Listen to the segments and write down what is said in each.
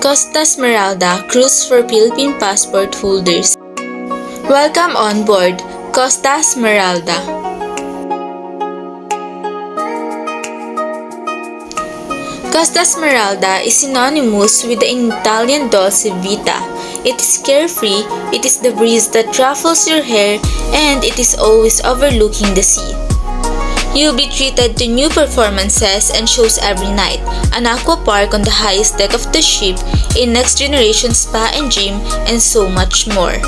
Costa Smeralda Cruise for Philippine Passport Holders. Welcome on board Costa Smeralda. Costa Smeralda is synonymous with the Italian dolce vita. It is carefree, it is the breeze that ruffles your hair, and it is always overlooking the sea. You'll be treated to new performances and shows every night, an aqua park on the highest deck of the ship, a next-generation spa and gym, and so much more.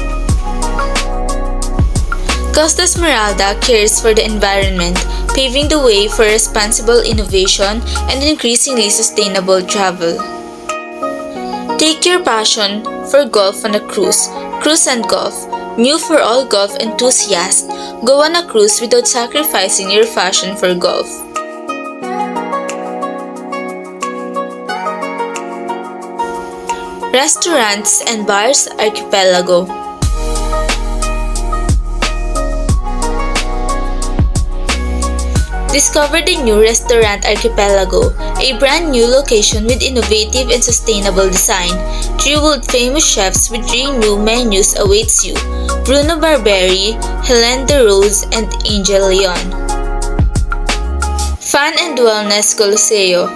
Costa Smeralda cares for the environment, paving the way for responsible innovation and increasingly sustainable travel. Take your passion for golf on a cruise. Cruise and Golf, new for all golf enthusiasts. Go on a cruise without sacrificing your passion for golf. Restaurants and Bars Archipelago. Discover the new Restaurant Archipelago, a brand new location with innovative and sustainable design. 3 world-famous chefs with 3 new menus awaits you: Bruno Barberi, Hélène de Rose, and Angel Leon. Fun and Wellness Coliseo.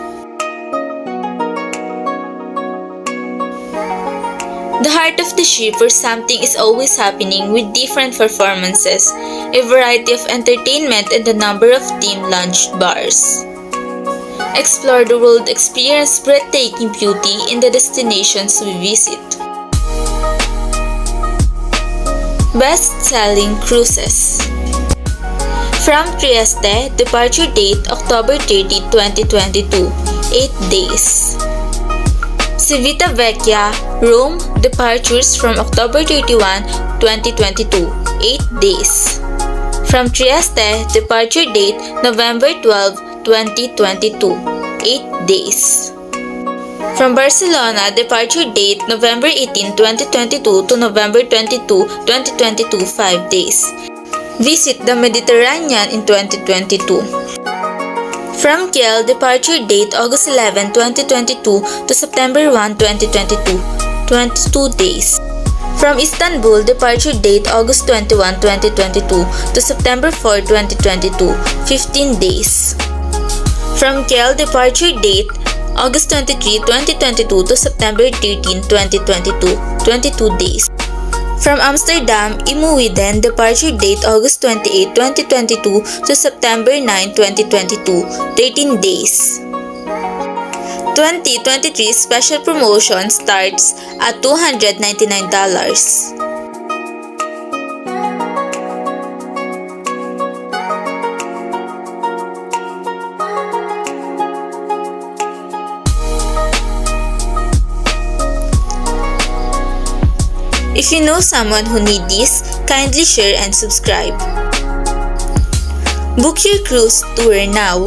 The heart of the ship where something is always happening with different performances, a variety of entertainment, and a number of team-launched bars. Explore the world, experience breathtaking beauty in the destinations we visit. Best-selling cruises. From Trieste, departure date October 30, 2022, 8 days. Civitavecchia, Rome, departures from October 31, 2022, 8 days. From Trieste, departure date November 12, 2022, 8 days. From Barcelona, departure date November 18, 2022 to November 22, 2022, 5 days. Visit the Mediterranean in 2022. From Kiel, departure date August 11, 2022 to September 1, 2022, 22 days. From Istanbul, departure date August 21, 2022 to September 4, 2022, 15 days. From Kiel, departure date August 23, 2022 to September 13, 2022, 22 days. From Amsterdam, Imuiden, departure date August 28, 2022 to September 9, 2022, 13 days. 2023 special promotion starts at $299. If you know someone who needs this, kindly share and subscribe. Book your cruise tour now.